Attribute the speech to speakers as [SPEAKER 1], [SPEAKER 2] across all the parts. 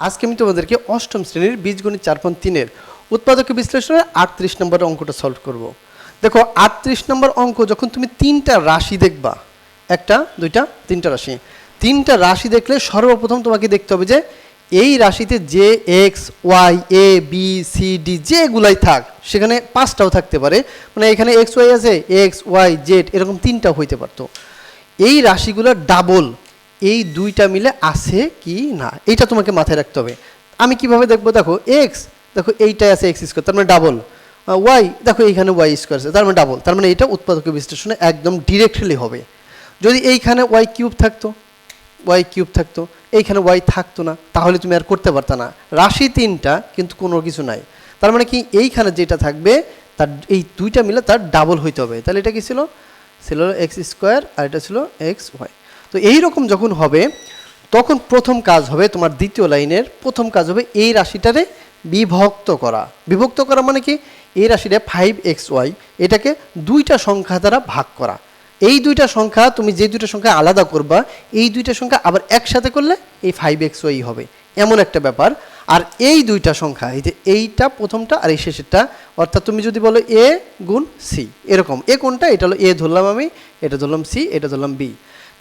[SPEAKER 1] আজকে আমি তোমাদেরকে অষ্টম শ্রেণীর বীজগণিত 4.3 উৎপাদক বিশ্লেষণের 38 নম্বর অঙ্কটা সলভ করব। দেখো 38 নম্বর অঙ্ক যখন তুমি তিনটা রাশি দেখবা, একটা দুইটা তিনটা রাশি, তিনটা রাশি দেখলে সর্বপ্রথম তোমাকে দেখতে হবে যে এই রাশিতে যে x Y A B C D যেগুলাই থাক সেখানে পাঁচটাও থাকতে পারে, মানে এখানে এক্স ওয়াই আছে, এক্স ওয়াই জেড এরকম তিনটাও হইতে পারতো। এই রাশিগুলোর ডাবল এই দুইটা মিলে আছে কি না এটা তোমাকে মাথায় রাখতে হবে। আমি কিভাবে দেখবো, দেখো এক্স, দেখো এইটাই আছে এক্স স্কোয়ার, তার মানে ডাবল। ওয়াই, দেখো এইখানে ওয়াই স্কোয়ার আছে, তার মানে ডাবল, তার মানে এটা উৎপাদক বিশ্লেষণে একদম ডিরেক্টলি হবে। যদি এইখানে ওয়াই কিউব থাকতো, ওয়াই কিউব থাকতো, এইখানে ওয়াই থাকতো না, তাহলে তুমি আর করতে পারতা না। রাশি তিনটা কিন্তু কোনো কিছু নাই, তার মানে কি এইখানে যেটা থাকবে তার এই দুইটা মিলে তার ডাবল হইতে হবে। তাহলে এটা কি ছিল, ছিল এক্স স্কোয়ার আর এটা ছিল এক্স ওয়াই। তো এইরকম যখন হবে তখন প্রথম কাজ হবে তোমার দ্বিতীয় লাইনের প্রথম কাজ হবে এই রাশিটারে বিভক্ত করা। বিভক্ত করা মানে কি, এই রাশিটা 5xy এটাকে দুইটা সংখ্যা দ্বারা ভাগ করা। এই দুইটা সংখ্যা তুমি যে দুইটা সংখ্যা আলাদা করবা এই দুইটা সংখ্যা আবার একসাথে করলে এই 5xy হবে, এমন একটা ব্যাপার। আর এই দুইটা সংখ্যা, এই যে এইটা প্রথমটা আর এই শেষেরটা, অর্থাৎ তুমি যদি বলো এ গুণ সি, এরকম এ কোনটা, এটা হলো এ ধরলাম আমি, এটা ধরলাম সি, এটা ধরলাম বি।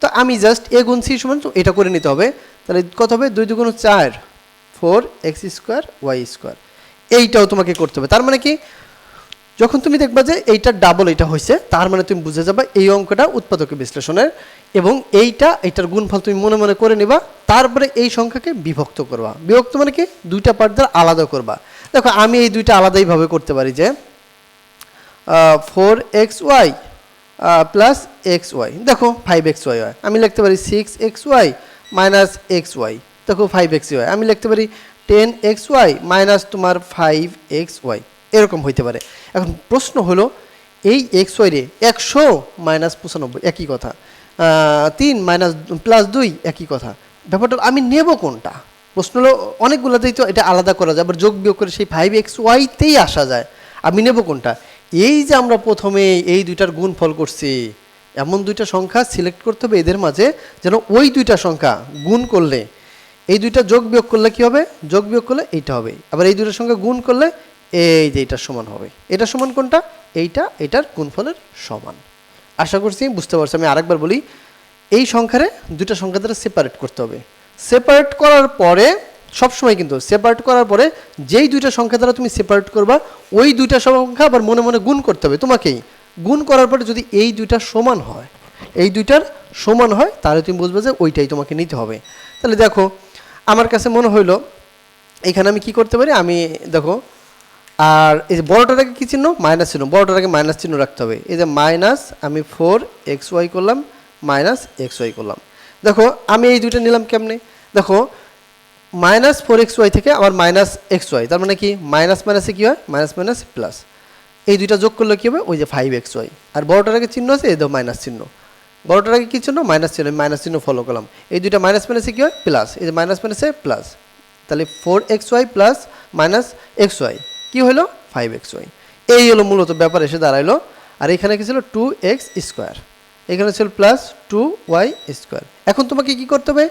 [SPEAKER 1] তো আমি জাস্ট এ গুণ সি সমান এটা করে নিতে হবে। তাহলে কত হবে, 2 2 4 4x স্কোয়ার ওয়াই স্কোয়ার, এইটাও তোমাকে করতে হবে। তার মানে কি, যখন তুমি দেখবা যে এইটা ডাবল এটা হয়েছে, তার মানে তুমি বুঝে যাবা এই অঙ্কটা উৎপাদক বিশ্লেষণের, এবং এইটার গুণফল তুমি মনে মনে করে নিবা। তারপরে এই সংখ্যাকে বিভক্ত করবা। বিভক্ত মানে কি, দুইটা পার্ট দ্বারা আলাদা করবা। দেখো আমি এই দুইটা আলাদাইভাবে করতে পারি যে 4xy প্লাস এক্স ওয়াই, দেখো 5xy হয়। আমি লিখতে পারি 6xy মাইনাস এক্স ওয়াই, দেখো 5xy হয়। আমি লিখতে পারি 10xy মাইনাস তোমার 5xy, এরকম হইতে পারে। এখন প্রশ্ন হলো এই এক্স ওয়াই রে 100 মাইনাস 95 একই কথা, 3 মাইনাস প্লাস 2 একই কথা। ব্যাপারটা আমি নেব কোনটা, প্রশ্ন হলো অনেকগুলোতেই তো এটা আলাদা করা যায়, আবার যোগ বিয়োগ করে সেই 5xy-তেই আসা যায়। আমি নেব কোনটা, এই যে আমরা প্রথমে এই দুইটার গুণফল করছি, এমন দুইটা সংখ্যা সিলেক্ট করতে হবে এদের মাঝে যেন ওই দুইটা সংখ্যা গুণ করলে এই দুইটা যোগ বিয়োগ করলে কি হবে, যোগ বিয়োগ করলে এইটা হবে, আবার এই দুইটা সংখ্যা গুণ করলে এই যে এইটার সমান হবে। এটা সমান কোনটা, এইটা এটার গুণফলের সমান। আশা করছি বুঝতে পারছি। আমি আরেকবার বলি, এই সংখ্যারে দুইটা সংখ্যা দ্বারা সেপারেট করতে হবে। সেপারেট করার পরে সবসময় কিন্তু সেপারেট করার পরে যেই দুইটা সংখ্যা দ্বারা তুমি সেপারেট করবা ওই দুইটা সংখ্যা আবার মনে মনে গুণ করতে হবে তোমাকেই। গুণ করার পরে যদি এই দুইটার সমান হয়, এই দুইটার সমান হয়, তাহলে তুমি বুঝবে যে ওইটাই তোমাকে নিতে হবে। তাহলে দেখো আমার কাছে মনে হইলো এখানে আমি কি করতে পারি, আমি দেখো, আর এই যে বড়টার আগে কী চিহ্ন, মাইনাস চিহ্ন, বড়টার আগে মাইনাস চিহ্ন রাখতে হবে। এই যে মাইনাস আমি 4xy করলাম, মাইনাস xy করলাম। দেখো আমি এই দুইটা নিলাম কেমনে, দেখো মাইনাস 4xy থেকে আবার মাইনাস xy, তার মানে কি মাইনাস মাইনাসে কী হয়, মাইনাস মাইনাস প্লাস, এই দুইটা যোগ করলে কী হবে, ওই যে 5xy। আর বড়টার আগে চিহ্ন আছে, এই দেখো মাইনাস চিহ্ন, বড়টার আগে কী চিহ্ন, মাইনাস চিহ্ন, মাইনাস চিহ্ন ফলো করলাম। এই দুইটা মাইনাস মাইনাসে কী হয়, প্লাস, এই যে মাইনাস মাইনাসে প্লাস, তাহলে 4xy প্লাস মাইনাস xy কী হলো, 5xy। এই হলো মূলত ব্যাপার এসে দাঁড়াইলো। আর এখানে কি ছিল 2x স্কোয়ার, এখানে ছিল প্লাস 2y স্কোয়ার। এখন তোমাকে কি করতে হবে,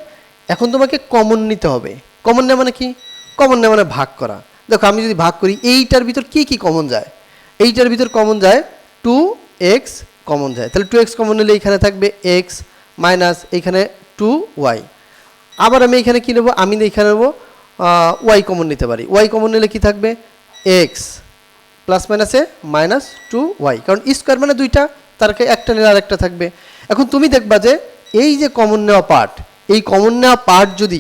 [SPEAKER 1] এখন তোমাকে কমন নিতে হবে। কমন নেওয়া মানে কি, কমন নেওয়া মানে ভাগ করা। দেখো আমি যদি ভাগ করি এইটার ভিতর কি কি কমন যায়, এইটার ভিতর কমন যায় 2x কমন যায়, তাহলে 2x কমন নিলে এইখানে থাকবে x মাইনাস এইখানে 2y। আবার আমি এখানে কি নেবো, আমি এইখানে নেবো y কমন নিতে পারি। y কমন নিলে কি থাকবে, x প্লাস মাইনাসে মাইনাস 2y, কারণ স্কোয়ার মানে দুইটা, তার একটা নিলে আর একটা থাকবে। এখন তুমি দেখবা যে এই যে কমন নেওয়া পার্ট, এই কমন নেওয়া পার্ট যদি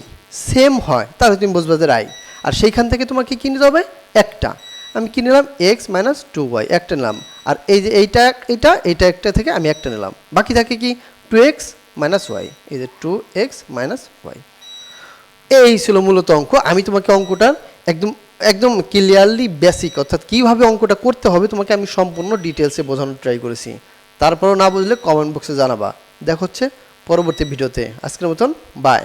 [SPEAKER 1] সেম হয় তাহলে তুমি বুঝবা যে রাইট। আর সেইখান থেকে তোমাকে কি নিতে হবে, একটা, আমি কি নিলাম x মাইনাস 2y একটা নিলাম। আর এই যে এইটা এইটা এইটা একটা থেকে আমি একটা নিলাম, বাকি থাকে কি 2x মাইনাস ওয়াই, এই যে 2x মাইনাস ওয়াই। এই ছিল মূলত অঙ্ক। আমি তোমাকে অঙ্কটার একদম একদম ক্লিয়ারলি বেসিক, অর্থাৎ কীভাবে অঙ্কটা করতে হবে তোমাকে আমি সম্পূর্ণ ডিটেলসে বোঝানোর ট্রাই করেছি। তারপরও না বুঝলে কমেন্ট বক্সে জানাবা। দেখা হচ্ছে পরবর্তী ভিডিওতে। আজকের মতন বাই।